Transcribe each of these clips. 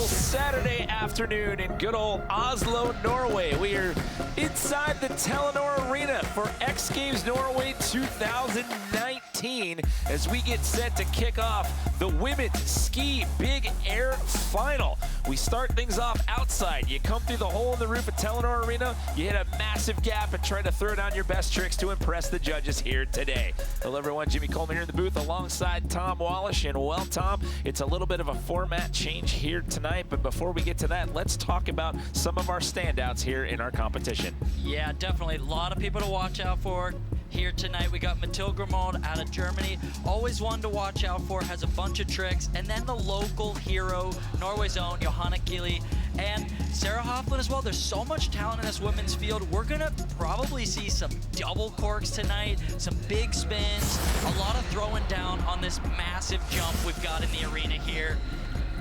beautiful Saturday afternoon in good old Oslo, Norway. We are inside the Telenor Arena for X Games Norway 2019 as we get set to kick off the Women's Ski Big Air Final. We start things off outside. You come through the hole in the roof of Telenor Arena, you hit a massive gap and try to throw down your best tricks to impress the judges here today. Hello everyone, Jimmy Coleman here in the booth alongside Tom Wallish. And well, Tom, it's a little bit of a format change here tonight, but before we get to that, let's talk about some of our standouts here in our competition. Yeah, definitely. A lot of people to watch out for here tonight. We got Mathilde Grimond out of Germany. Always one to watch out for, has a bunch of tricks. And then the local hero, Norway's own, Johanna Kili, and Sarah Hofflin as well. There's so much talent in this women's field. We're gonna probably see some double corks tonight, some big spins, a lot of throwing down on this massive jump we've got in the arena here.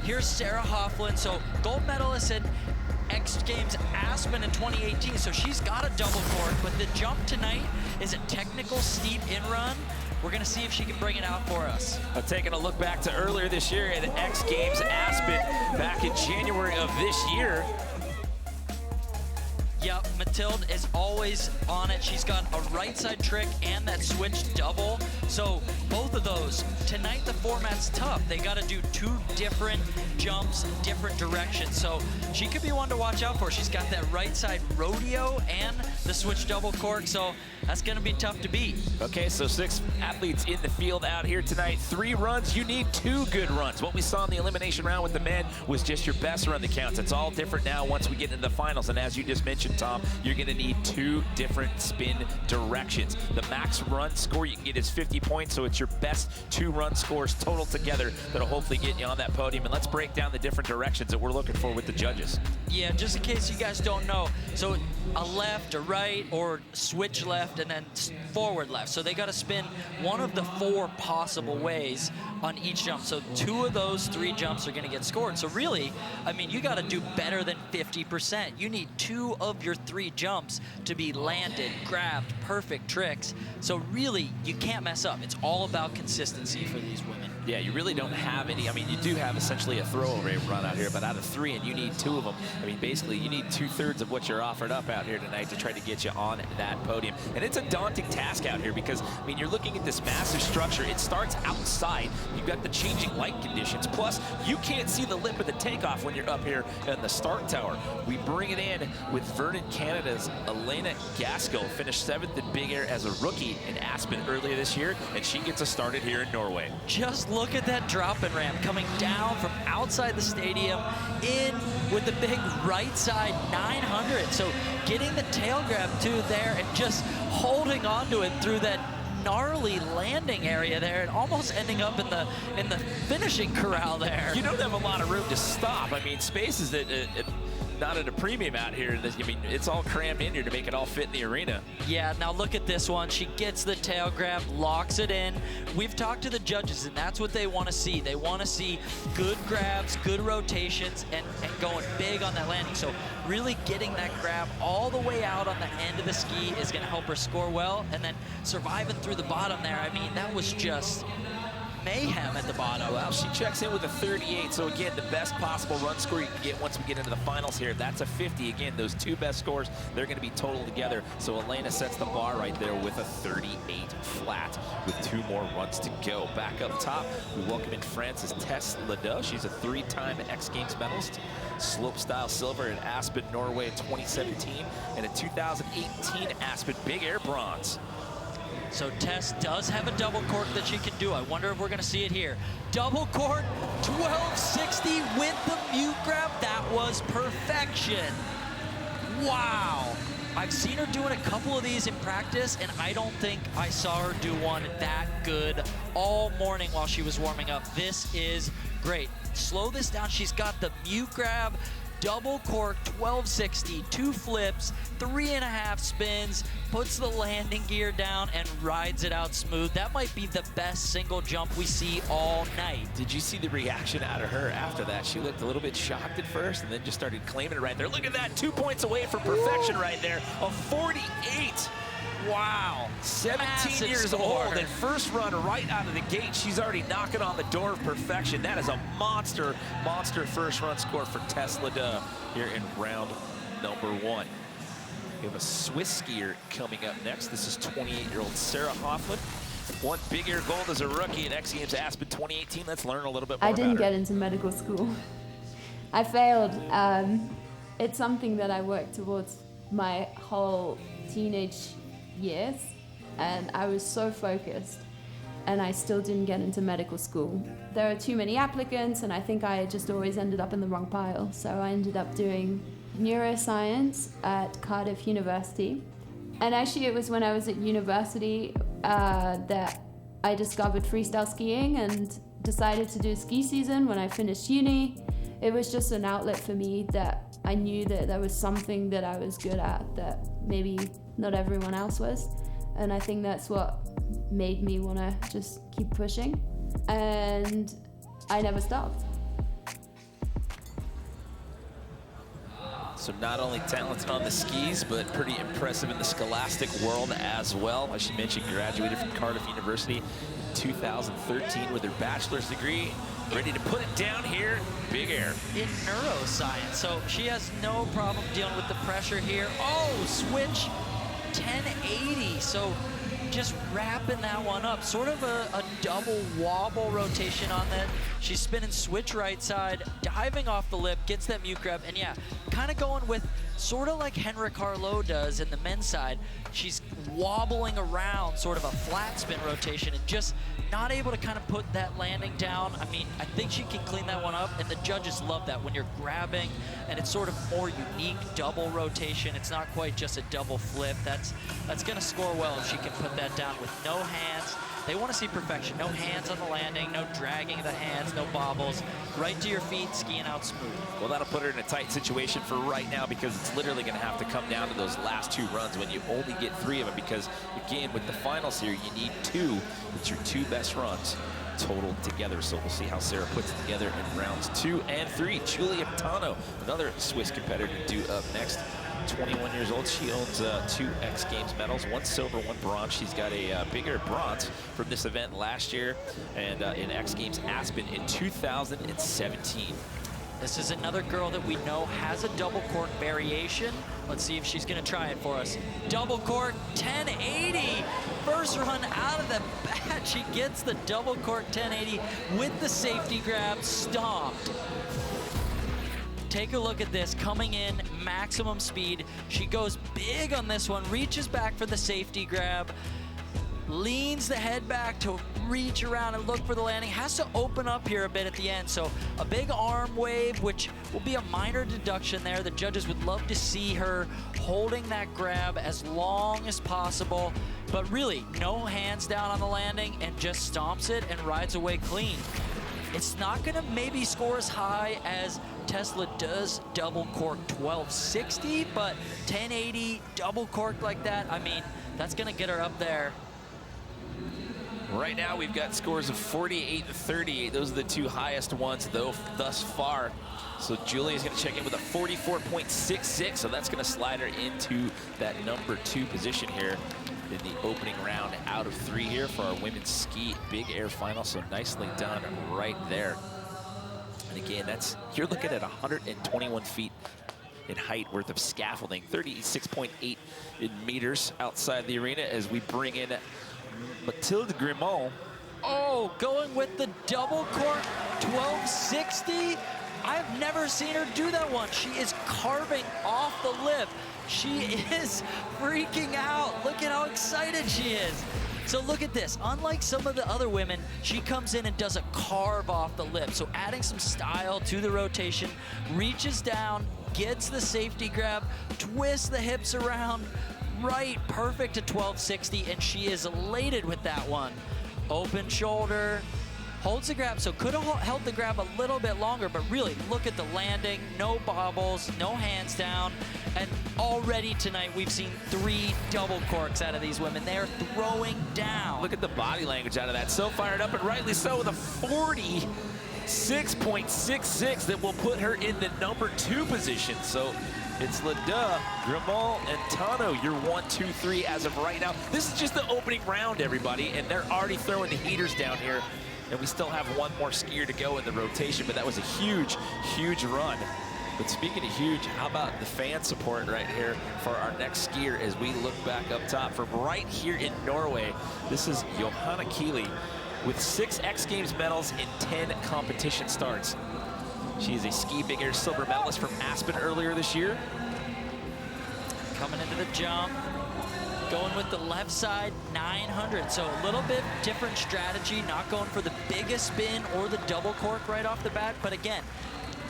Here's Sarah Hofflin, so gold medalist in X Games Aspen in 2018, so she's got a double cork, but the jump tonight is a technical steep in-run. We're gonna see if she can bring it out for us. Taking a look back to earlier this year at X Games Aspen back in January of this year. Yep, Mathilde is always on it. She's got a right side trick and that switch double. So both of those. Tonight the format's tough. They gotta do two different jumps, different directions. So she could be one to watch out for. She's got that right side rodeo and the switch double cork. So that's gonna be tough to beat. Okay, so 6 athletes in the field out here tonight. 3 runs, you need 2 good runs. What we saw in the elimination round with the men was just your best run that counts. It's all different now once we get into the finals. And as you just mentioned, Tom, you're gonna need 2 different spin directions. The max run score you can get is 50 points, so it's your best 2 run scores total together that'll hopefully get you on that podium. And let's break down the different directions that we're looking for with the judges. Yeah, just in case you guys don't know, so a left, a right, or switch left, and then forward left. So they got to spin one of the 4 possible ways on each jump. So 2 of those 3 jumps are going to get scored. So really, I mean, you got to do better than 50%. You need 2 of your 3 jumps to be landed, grabbed, perfect tricks. So really, you can't mess up. It's all about consistency for these women. Yeah, you really don't have any. I mean, you do have essentially a throwaway run out here, but out of 3, and you need 2 of them. I mean, basically, you need 2/3 of what you're offered up out here tonight to try to get you on that podium. And it's a daunting task out here because, I mean, you're looking at this massive structure. It starts outside. You've got the changing light conditions. Plus, you can't see the lip of the takeoff when you're up here in the start tower. We bring it in with Vernon Canada's Elena Gaskell, finished 7th in Big Air as a rookie in Aspen earlier this year, and she gets us started here in Norway. Just look at that drop-in ramp coming down from outside the stadium in with the big right side 900. So getting the tail grab to there and just holding onto it through that gnarly landing area there and almost ending up in the finishing corral there. You don't have a lot of room to stop. I mean, space is not at a premium out here. I mean, it's all crammed in here to make it all fit in the arena. Yeah, now look at this one. She gets the tail grab, locks it in. We've talked to the judges, and that's what they want to see. They want to see good grabs, good rotations, and going big on that landing. So really getting that grab all the way out on the end of the ski is going to help her score well, and then surviving through the bottom there. I mean, that was just mayhem at the bottom. Well, she checks in with a 38, so again, the best possible run score you can get once we get into the finals here. That's a 50. Again, those 2 best scores, they're going to be total together. So Elena sets the bar right there with a 38 flat with 2 more runs to go. Back up top, we welcome in Frances Tess Ledoux. She's a 3-time X Games medalist, slopestyle silver in Aspen, Norway in 2017, and a 2018 Aspen Big Air bronze. So Tess does have a double cork that she can do. I wonder if we're gonna see it here. Double cork, 1260 with the mute grab. That was perfection. Wow. I've seen her doing a couple of these in practice, and I don't think I saw her do one that good all morning while she was warming up. This is great. Slow this down. She's got the mute grab, double cork, 1260, 2 flips, 3.5 spins, puts the landing gear down and rides it out smooth. That might be the best single jump we see all night. Did you see the reaction out of her after that? She looked a little bit shocked at first and then just started claiming it right there. Look at that, 2 points away from perfection right there, a 48. Wow. 17 Massive years score. old, and first run right out of the gate, she's already knocking on the door of perfection. That is a monster first run score for Tesla Duh here in round number 1. We have a Swiss skier coming up next. This is 28-year-old Sarah Hoffman. Won Big Air Gold as a rookie at X Games Aspen 2018. Let's learn a little bit more I about didn't her. get into medical school. I failed. It's something that I worked towards my whole teenage years, and I was so focused, and I still didn't get into medical school. There are too many applicants, and I think I just always ended up in the wrong pile. So I ended up doing neuroscience at Cardiff University. And actually it was when I was at university that I discovered freestyle skiing and decided to do ski season when I finished uni. It was just an outlet for me that I knew that there was something that I was good at that maybe not everyone else was. And I think that's what made me want to just keep pushing. And I never stopped. So not only talented on the skis, but pretty impressive in the scholastic world as well. As she mentioned, graduated from Cardiff University in 2013 with her bachelor's degree. Ready to put it down here, Big Air. In neuroscience, so she has no problem dealing with the pressure here. Oh, switch 1080, so just wrapping that one up. Sort of a double wobble rotation on that. She's spinning switch right side, diving off the lip, gets that mute grab, and yeah, kind of going with sort of like Henrik Harlow does in the men's side. She's wobbling around, sort of a flat spin rotation, and just not able to kind of put that landing down. I mean, I think she can clean that one up, and the judges love that when you're grabbing, and it's sort of more unique double rotation. It's not quite just a double flip. That's gonna score well if she can put that down with no hands. They want to see perfection. No hands on the landing, no dragging the hands, no bobbles. Right to your feet, skiing out smooth. Well, that'll put her in a tight situation for right now, because it's literally going to have to come down to those last 2 runs when you only get 3 of them, because again, with the finals here, you need 2. It's your 2 best runs total together. So we'll see how Sarah puts it together in rounds 2 and 3. Giulia Tano, another Swiss competitor, due up next. 21 years old. She owns 2 X Games medals, 1 silver, 1 bronze. She's got a bigger bronze from this event last year, and in X Games Aspen in 2017. This is another girl that we know has a double cork variation. Let's see if she's gonna try it for us. Double cork 1080. First run out of the bat. She gets the double cork 1080 with the safety grab, stomped. Take a look at this, coming in, maximum speed. She goes big on this one, reaches back for the safety grab, leans the head back to reach around and look for the landing. Has to open up here a bit at the end, so a big arm wave, which will be a minor deduction there. The judges would love to see her holding that grab as long as possible, but really, no hands down on the landing, and just stomps it and rides away clean. It's not gonna maybe score as high as Tesla does double cork 1260, but 1080 double cork like that, I mean, that's gonna get her up there. Right now we've got scores of 48 and 38. Those are the 2 highest ones though thus far. So Giulia's gonna check in with a 44.66, so that's gonna slide her into that number 2 position here in the opening round out of 3 here for our women's ski big air final. So nicely done right there. And again, you're looking at 121 feet in height worth of scaffolding, 36.8 in meters outside the arena, as we bring in Mathilde Grimont. Oh, going with the double cork 1260. I've never seen her do that one. She is carving off the lip. She is freaking out. Look at how excited she is. So look at this. Unlike some of the other women, she comes in and does a carve off the lip. So adding some style to the rotation, reaches down, gets the safety grab, twists the hips around, right, perfect to 1260, and she is elated with that one. Open shoulder, holds the grab, so could have held the grab a little bit longer, but really look at the landing, no bobbles, no hands down, and already tonight we've seen 3 double corks out of these women. They're throwing down. Look at the body language out of that. So fired up, and rightly so, with a 40 6.66 that will put her in the number 2 position. So it's Ledoux, Grimald, and Tano, your 1, 2, 3 as of right now. This is just the opening round, everybody, and they're already throwing the heaters down here. And we still have one more skier to go in the rotation, but that was a huge, huge run. But speaking of huge, how about the fan support right here for our next skier as we look back up top from right here in Norway. This is Johanna Keeley with 6 X Games medals in 10 competition starts. She is a ski big air silver medalist from Aspen earlier this year. Coming into the jump, going with the left side 900. So a little bit different strategy, not going for the biggest spin or the double cork right off the bat. But again,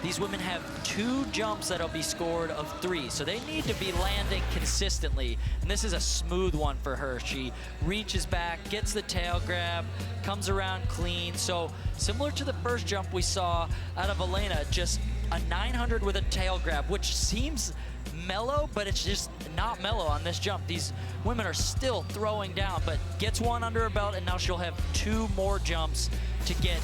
these women have 2 jumps that'll be scored of 3, so they need to be landing consistently. And this is a smooth one for her. She reaches back, gets the tail grab, comes around clean. So similar to the first jump we saw out of Elena, just a 900 with a tail grab, which seems mellow, but it's just not mellow on this jump. These women are still throwing down, but gets one under her belt, and now she'll have 2 more jumps to get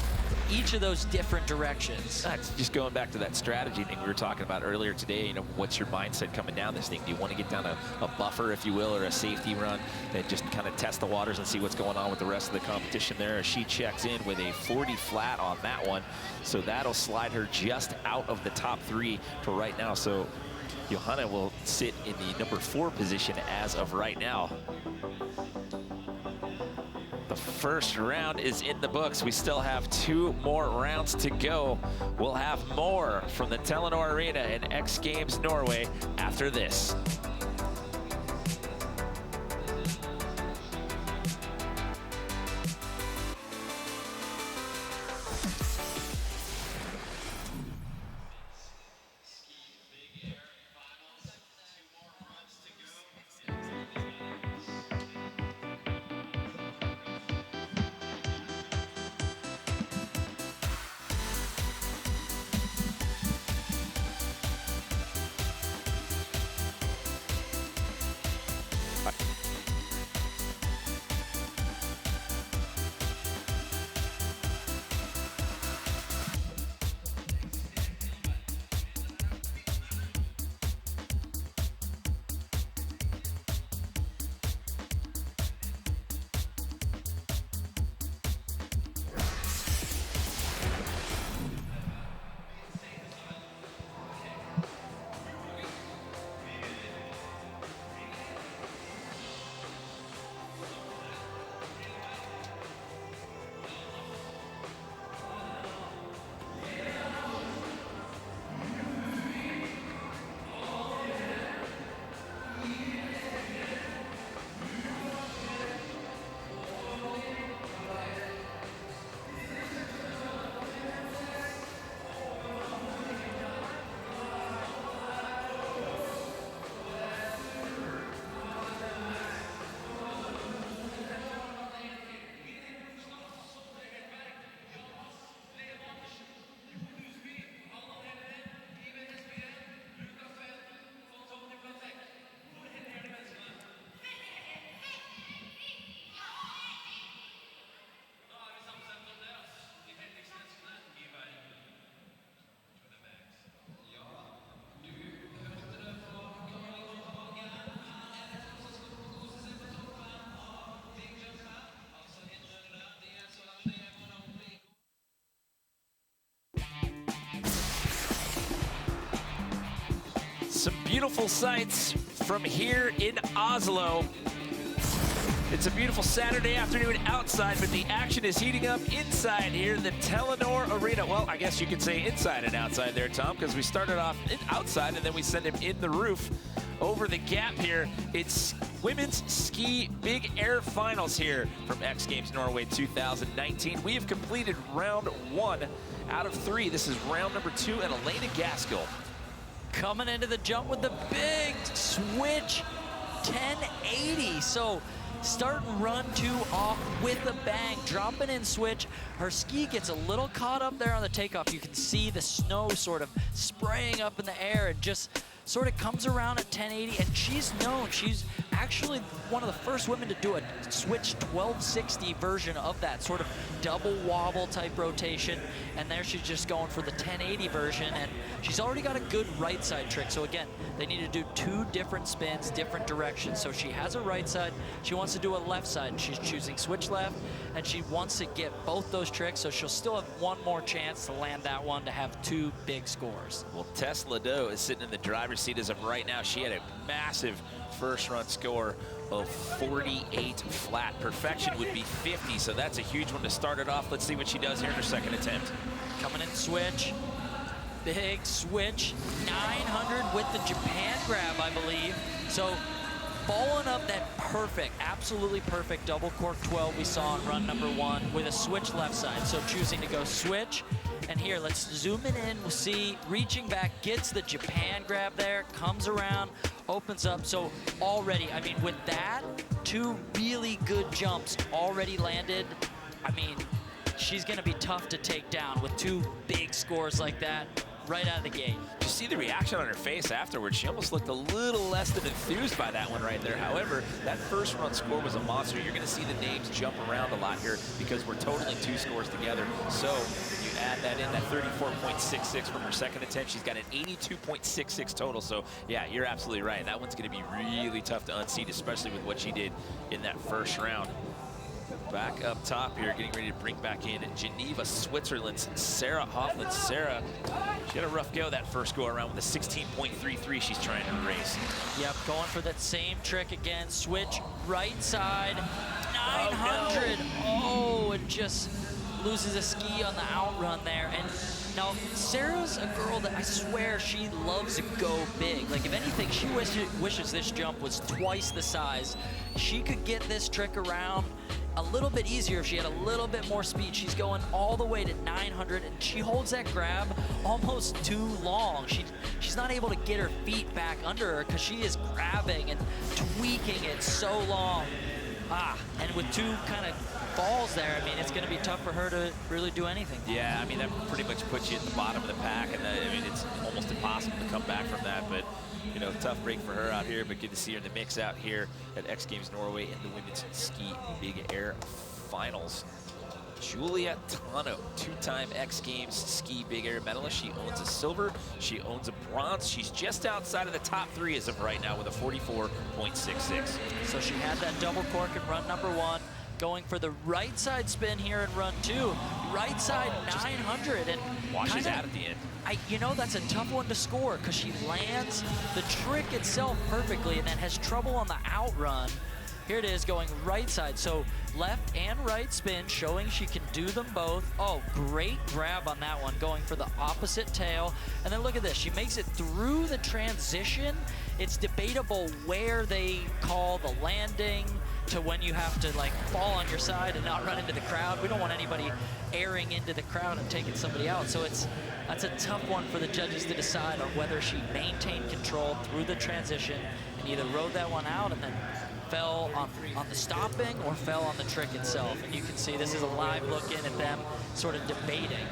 each of those different directions. That's just going back to that strategy thing we were talking about earlier today. You know, what's your mindset coming down this thing? Do you want to get down a buffer, if you will, or a safety run and just kind of test the waters and see what's going on with the rest of the competition there? She checks in with a 40 flat on that one, so that'll slide her just out of the top 3 for right now. So Johanna will sit in the number 4 position as of right now. The first round is in the books. We still have 2 more rounds to go. We'll have more from the Telenor Arena in X Games Norway after this. Some beautiful sights from here in Oslo. It's a beautiful Saturday afternoon outside, but the action is heating up inside here in the Telenor Arena. Well, I guess you could say inside and outside there, Tom, because we started off outside and then we sent him in the roof over the gap here. It's women's ski big air finals here from X Games Norway 2019. We have completed round 1 out of 3. This is round number 2, and Elena Gaskill coming into the jump with the big switch 1080. So starting run 2 off with a bang, dropping in switch. Her ski gets a little caught up there on the takeoff. You can see the snow sort of spraying up in the air and just sort of comes around at 1080, and she's known, she's actually one of the first women to do a switch 1260 version of that, sort of double wobble type rotation. And there she's just going for the 1080 version, and she's already got a good right side trick. So again, they need to do 2 different spins, different directions. So she has a right side, she wants to do a left side, and she's choosing switch left, and she wants to get both those tricks, so she'll still have one more chance to land that one to have 2 big scores. Well, Tess Ladeau is sitting in the driver's seat as of right now. She had a massive first run score of 48 flat. Perfection would be 50, so that's a huge one to start it off. Let's see what she does here in her second attempt. Coming in switch, big switch, 900 with the Japan grab, I believe. So following up that perfect, absolutely perfect double cork 12 we saw on run number 1 with a switch left side. So choosing to go switch. And here, let's zoom it in. We'll see, reaching back, gets the Japan grab there, comes around, opens up. So already, I mean, with that, 2 really good jumps already landed. I mean, she's gonna be tough to take down with 2 big scores like that right out of the gate. Did you see the reaction on her face afterwards? She almost looked a little less than enthused by that one right there. However, that first run score was a monster. You're gonna see the names jump around a lot here because we're totaling 2 scores together. So you add that in, that 34.66 from her second attempt. She's got an 82.66 total. So yeah, you're absolutely right. That one's gonna be really tough to unseat, especially with what she did in that first round. Back up top here, getting ready to bring back in Geneva, Switzerland's Sarah Hoffman. Sarah, she had a rough go that first go around with a 16.33 she's trying to race. Yep, going for that same trick again. Switch right side, 900. Oh, it just loses a ski on the outrun there. And now Sarah's a girl that I swear she loves to go big. Like if anything, she wishes this jump was twice the size. She could get this trick around a little bit easier if she had a little bit more speed. She's going all the way to 900, and she holds that grab almost too long. She's not able to get her feet back under her because she is grabbing and tweaking it so long. And with 2 kind of falls there, I mean, it's going to be tough for her to really do anything. Yeah, I mean, that pretty much puts you at the bottom of the pack, and I mean, it's almost impossible to come back from that, but you know, tough break for her out here, but good to see her in the mix out here at X Games Norway in the women's ski big air finals. Julia Tano, 2-time X Games ski big air medalist. She owns a silver, she owns a bronze. She's just outside of the top 3 as of right now with a 44.66. So she had that double cork in run number 1, going for the right side spin here in run 2. Right side 900, and washes out at the end. You know, that's a tough one to score because she lands the trick itself perfectly and then has trouble on the outrun. Here it is going right side. So left and right spin, showing she can do them both. Oh, great grab on that one, going for the opposite tail. And then look at this, she makes it through the transition. It's debatable where they call the landing to when you have to like fall on your side and not run into the crowd. We don't want anybody airing into the crowd and taking somebody out. So that's a tough one for the judges to decide on whether she maintained control through the transition and either rode that one out and then fell on the stopping or fell on the trick itself. And you can see this is a live look in at them sort of debating.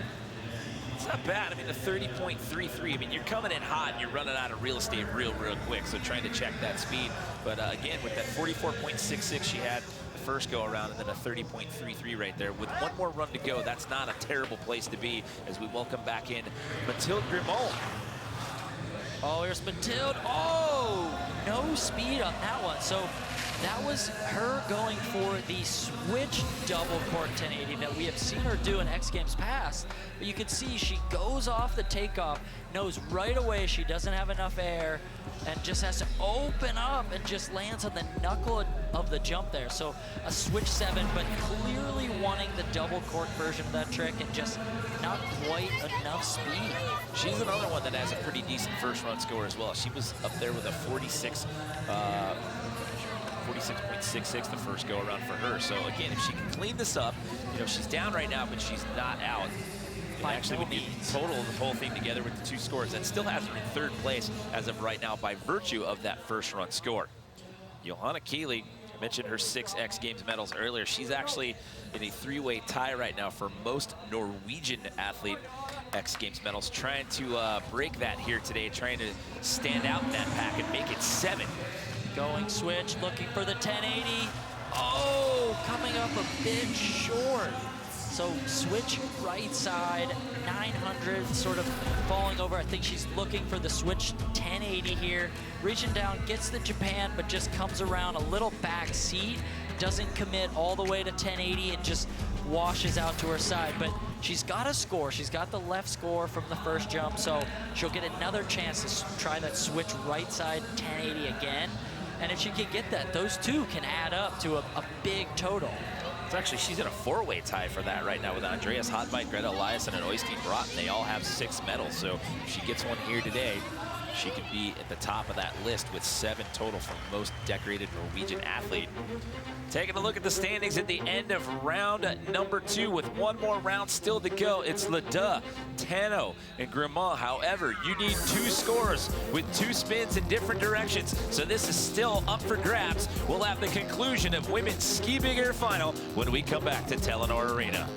It's not bad. I mean, the 30.33, I mean, you're coming in hot and you're running out of real estate real quick, so trying to check that speed. But again, with that 44.66 she had the first go around and then a 30.33 right there. With 1 more run to go, that's not a terrible place to be as we welcome back in Mathilde Grimaud. Oh, here's Mathilde. Oh, no speed on that one. So that was her going for the switch double cork 1080 that we have seen her do in X Games past. But you can see she goes off the takeoff, knows right away she doesn't have enough air, and just has to open up and just lands on the knuckle of the jump there. So a switch 7, but clearly wanting the double cork version of that trick and just not quite enough speed. She's another one that has a pretty decent first run score as well. She was up there with a 46.66 the first go around for her. So again, if she can clean this up, you know, she's down right now, but she's not out. Actually, we need total the whole thing together with the 2 scores. That still has her in 3rd place as of right now by virtue of that first run score. Johanna Keeley mentioned her 6 X Games medals earlier. She's actually in a 3-way tie right now for most Norwegian athlete X Games medals, trying to break that here today, trying to stand out in that pack and make it 7 Going switch, looking for the 1080. Oh, coming up a bit short. So switch right side, 900, sort of falling over. I think she's looking for the switch 1080 here. Reaching down, gets the Japan, but just comes around a little back seat. Doesn't commit all the way to 1080 and just washes out to her side. But she's got a score. She's got the left score from the first jump, so she'll get another chance to try that switch right side 1080 again. And if she can get that, those two can add up to a big total. It's actually, she's in a four-way tie for that right now with Andreas Hodbite, Greta Eliasson, and Oystein Bråten. They all have 6 medals, so if she gets one here today, she could be at the top of that list with 7 total from most decorated Norwegian athlete. Taking a look at the standings at the end of round number 2 with one more round still to go. It's Ledoux, Tano, and Grimont. However, you need 2 scores with 2 spins in different directions. So this is still up for grabs. We'll have the conclusion of women's ski big air final when we come back to Telenor Arena.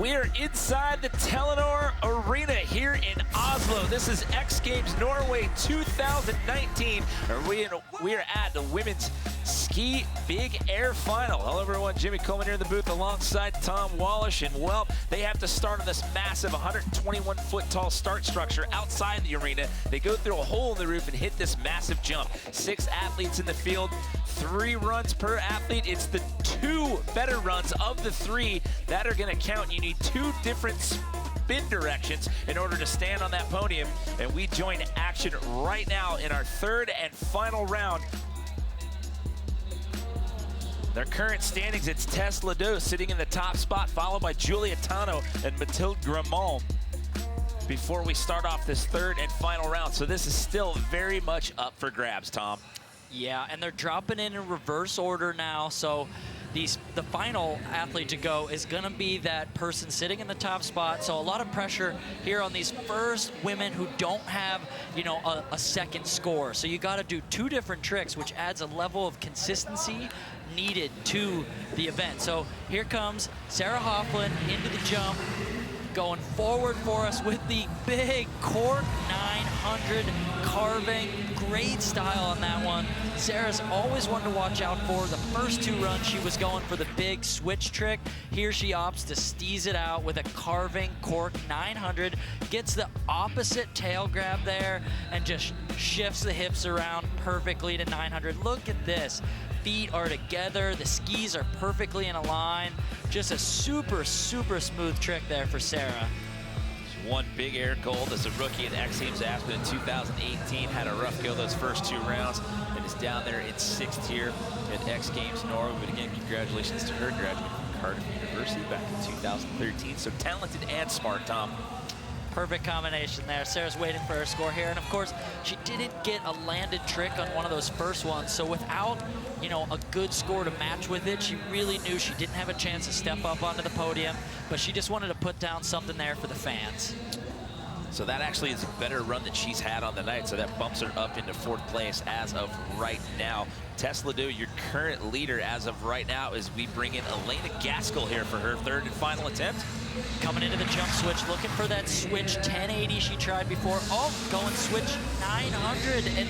We are inside the Telenor Arena here in Oslo. This is X Games Norway 2019. We are at the women's ski big air final. Hello everyone, Jimmy Coleman here in the booth alongside Tom Wallish. And well, they have to start on this massive 121-foot tall start structure outside the arena. They go through a hole in the roof and hit this massive jump. 6 athletes in the field, 3 runs per athlete. It's the 2 better runs of the 3 that are gonna count. You need 2 different spin directions in order to stand on that podium. And we join action right now in our 3rd and final round. Their current standings, it's Tess Ledoux sitting in the top spot, followed by Julia Tano and Mathilde Grimont before we start off this 3rd and final round. So this is still very much up for grabs, Tom. Yeah, and they're dropping in reverse order now, so the final athlete to go is gonna be that person sitting in the top spot. So a lot of pressure here on these first women who don't have, you know, a second score. So you gotta do 2 different tricks, which adds a level of consistency needed to the event. So here comes Sarah Hofflin into the jump, going forward for us with the big cork 900 carving. Great style on that one. Sarah's always one to watch out for. The first 2 runs, she was going for the big switch trick. Here she opts to steeze it out with a carving cork 900, gets the opposite tail grab there, and just shifts the hips around perfectly to 900. Look at this. Feet are together, the skis are perfectly in a line. Just a super, super smooth trick there for Sarah. She won big air gold as a rookie at X Games Aspen in 2018. Had a rough go those first 2 rounds and is down there in 6th tier at X Games Norway. But again, congratulations to her, graduating from Cardiff University back in 2013. So talented and smart, Tom. Perfect combination there. Sarah's waiting for her score here. And of course, she didn't get a landed trick on one of those first ones. So without, you know, a good score to match with it, she really knew she didn't have a chance to step up onto the podium, but she just wanted to put down something there for the fans. So that actually is a better run than she's had on the night. So that bumps her up into 4th place as of right now. Tess Ledoux, your current leader as of right now, as we bring in Elena Gaskell here for her 3rd and final attempt. Coming into the jump switch, looking for that switch 1080 she tried before. Oh, going switch 900 and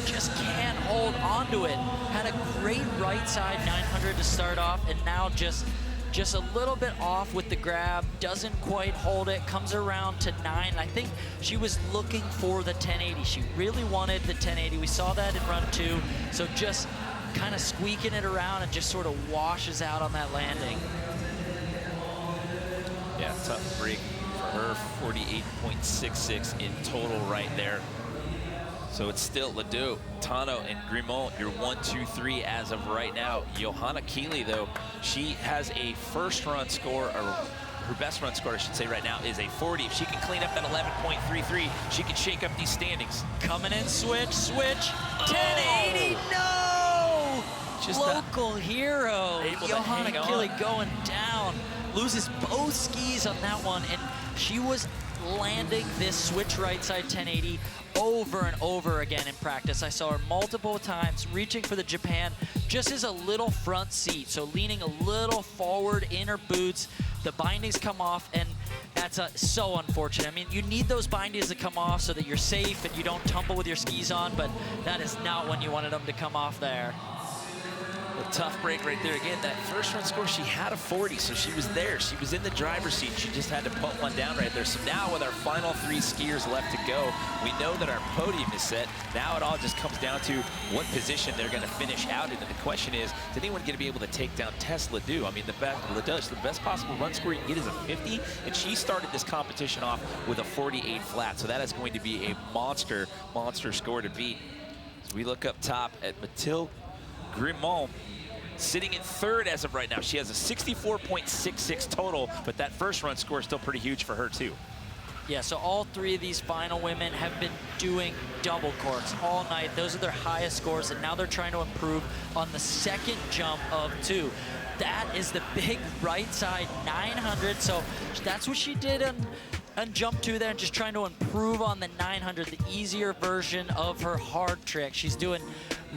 just can't hold on to it. Had a great right side 900 to start off, and now just a little bit off with the grab, doesn't quite hold it, comes around to 9. I think she was looking for the 1080. She really wanted the 1080. We saw that in run 2, so just kind of squeaking it around and just sort of washes out on that landing. Yeah, tough break for her, 48.66 in total right there. So it's still Ledoux, Tano, and Grimont, your 1, 2, 3 as of right now. Johanna Keeley, though, she has a first run score, or her best run score, I should say, right now is a 40. If she can clean up that 11.33, she can shake up these standings. Coming in, switch, 1080, no! Just local hero, Johanna Keeley going down. Loses both skis on that one, and she was landing this switch right side 1080 over and over again in practice. I saw her multiple times reaching for the Japan just as a little front seat, so leaning a little forward in her boots. The bindings come off, and that's so unfortunate. I mean, you need those bindings to come off so that you're safe and you don't tumble with your skis on, but that is not when you wanted them to come off there. A tough break right there. Again, that first run score, she had a 40, so she was there. She was in the driver's seat. She just had to put one down right there. So now with our final 3 skiers left to go, we know that our podium is set. Now it all just comes down to what position they're going to finish out in. And the question is anyone going to be able to take down Tess Ledoux? I mean, the best possible run score you can get is a 50, and she started this competition off with a 48 flat. So that is going to be a monster score to beat. So we look up top at Mathilde Grimont, sitting in 3rd as of right now. She has a 64.66 total, but that first run score is still pretty huge for her too. Yeah, so all 3 of these final women have been doing double corks all night. Those are their highest scores, and now they're trying to improve on the 2nd jump of 2. That is the big right side 900, so that's what she did on jump 2 there, and just trying to improve on the 900, the easier version of her hard trick. She's doing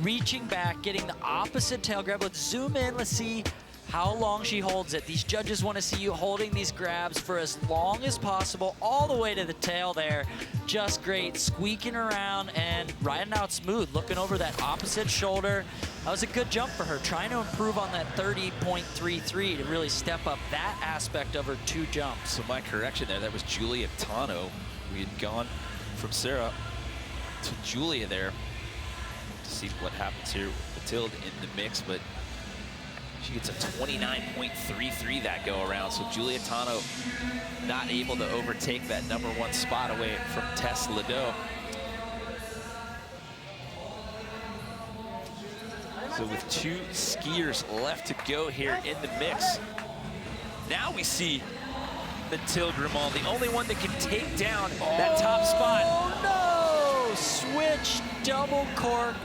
reaching back, getting the opposite tail grab. Let's zoom in, let's see how long she holds it. These judges want to see you holding these grabs for as long as possible, all the way to the tail there. Just great, squeaking around and riding out smooth, looking over that opposite shoulder. That was a good jump for her, trying to improve on that 30.33 to really step up that aspect of her 2 jumps. So my correction there, that was Julia Tano. We had gone from Sarah to Julia there to see what happens here with Mathilde in the mix, but she gets a 29.33 that go around. So Julia Tano not able to overtake that #1 spot away from Tess Ledoux. So with 2 skiers left to go here in the mix, now we see Mathilde Grimond, the only one that can take down that top spot. Oh no! Switch double cork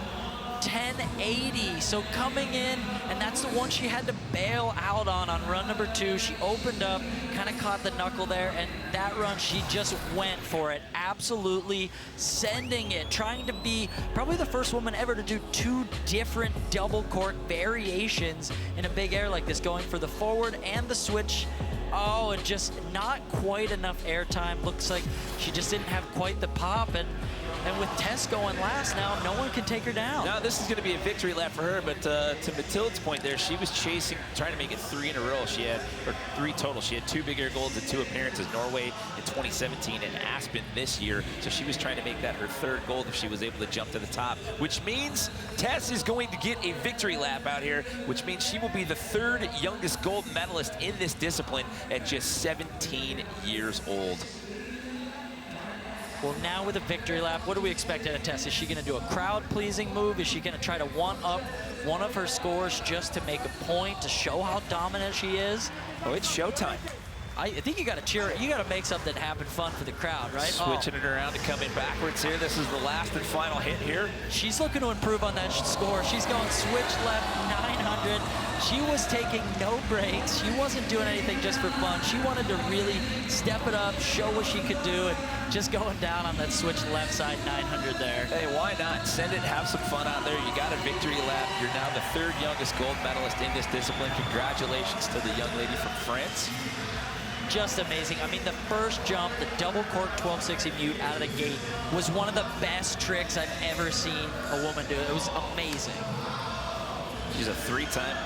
1080. So coming in, and that's the one she had to bail out on run number 2. She opened up, kind of caught the knuckle there, and that run she just went for it. Absolutely sending it, trying to be probably the first woman ever to do 2 different double cork variations in a big air like this, going for the forward and the switch. Oh, and just not quite enough air time. Looks like she just didn't have quite the pop, and with Tess going last now, no one can take her down. Now this is going to be a victory lap for her, but to Mathilde's point there, she was chasing, trying to make it 3 in a row. She had, or 3 total. She had 2 big air golds and 2 appearances, Norway in 2017 and Aspen this year. So she was trying to make that her 3rd gold if she was able to jump to the top, which means Tess is going to get a victory lap out here, which means she will be the 3rd youngest gold medalist in this discipline at just 17 years old. Well, now with a victory lap, what do we expect out of Tess? Is she going to do a crowd-pleasing move? Is she going to try to one-up one of her scores just to make a point, to show how dominant she is? Oh, it's showtime. I think you got to cheer. You got to make something happen fun for the crowd, right? Switching it around and coming backwards here. This is the last and final hit here. She's looking to improve on that score. She's going switch left 900. She was taking no breaks. She wasn't doing anything just for fun. She wanted to really step it up, show what she could do, and just going down on that switch left side 900 there. Hey, why not? Send it, have some fun out there. You got a victory lap. You're now the 3rd youngest gold medalist in this discipline. Congratulations to the young lady from France. Just amazing. I mean, the first jump, the double cork 1260 mute out of the gate, was one of the best tricks I've ever seen a woman do. It was amazing. She's a 3-time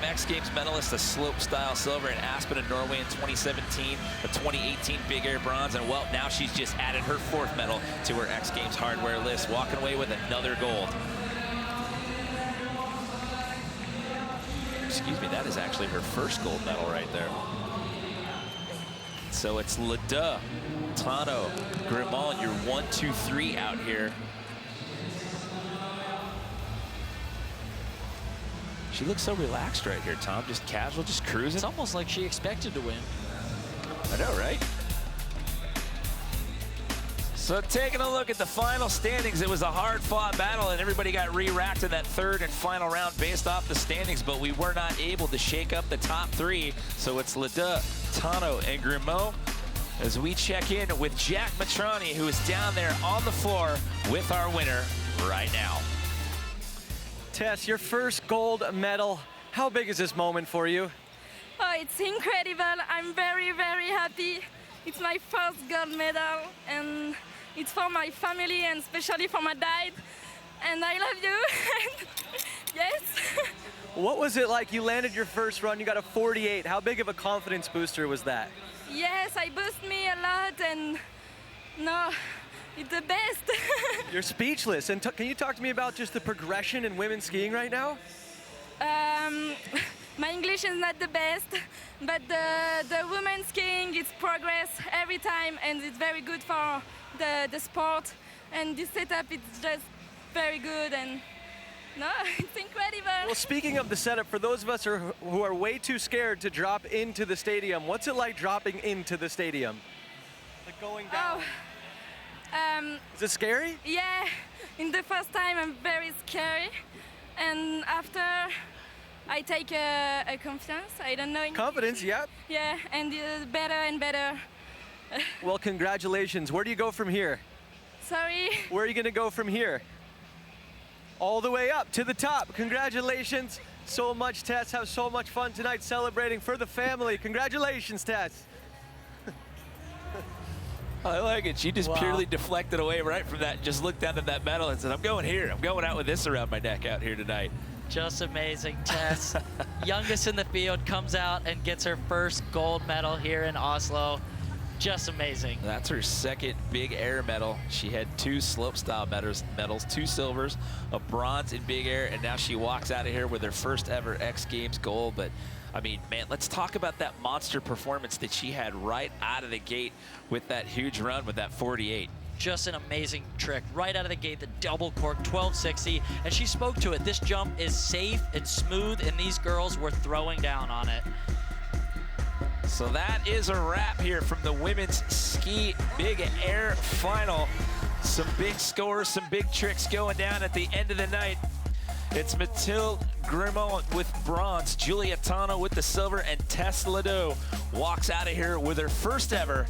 X Games medalist, a slopestyle silver in Aspen and Norway in 2017, a 2018 Big Air bronze, and well, now she's just added her 4th medal to her X Games hardware list, walking away with another gold. Excuse me, that is actually her 1st gold medal right there. So it's Ledoux, Tano, Grimond, your 1, 2, 3 out here. She looks so relaxed right here, Tom. Just casual, just cruising. It's almost like she expected to win. I know, right? So taking a look at the final standings, it was a hard-fought battle, and everybody got re-racked in that 3rd and final round based off the standings, but we were not able to shake up the top 3. So it's Ledoux, Tano, and Grimond as we check in with Jack Matrani, who is down there on the floor with our winner right now. Tess, your 1st gold medal. How big is this moment for you? Oh, it's incredible. I'm very, very happy. It's my 1st gold medal, and it's for my family and especially for my dad. And I love you. Yes. What was it like? You landed your 1st run, you got a 48. How big of a confidence booster was that? Yes, I boost me a lot, and no, it's the best. You're speechless. And can you talk to me about just the progression in women's skiing right now? My English is not the best, but the women's skiing, it's progress every time, and it's very good for the sport. And this setup, it's just very good, and no, it's incredible. Well, speaking of the setup, for those of us who are way too scared to drop into the stadium, what's it like dropping into the stadium? Like going down? Oh, is it scary? yeah, in the first time I'm very scary, and after I take a confidence. I don't know. Confidence, yep. Yeah, and better and better. Well, congratulations. Where do you go from here? Sorry. Where are you going to go from here? all the way up to the top. Congratulations so much, Tess. Have so much fun tonight celebrating for the family. Congratulations, Tess. I like it. She just purely deflected away right from that, just looked down at that medal and said, I'm going here. I'm going out with this around my neck out here tonight. Just amazing. Tess, youngest in the field, comes out and gets her first gold medal here in Oslo. Just amazing. That's her second big air medal. She had 2 slopestyle medals, 2 silvers, a bronze in big air, and now she walks out of here with her first ever X Games gold. But I mean, man, let's talk about that monster performance that she had right out of the gate with that huge run with that 48. Just an amazing trick right out of the gate, the double cork 1260, and she spoke to it. This jump is safe and smooth, and these girls were throwing down on it. So that is a wrap here from the women's ski big air final. Some big scores, some big tricks going down at the end of the night. It's Mathilde Grimont with bronze, Julia Tano with the silver, and Tess Ledoux walks out of here with her first ever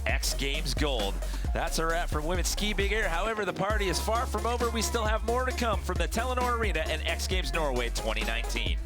X Games gold. That's a wrap from women's ski big air. However, the party is far from over. We still have more to come from the Telenor Arena and X Games Norway 2019.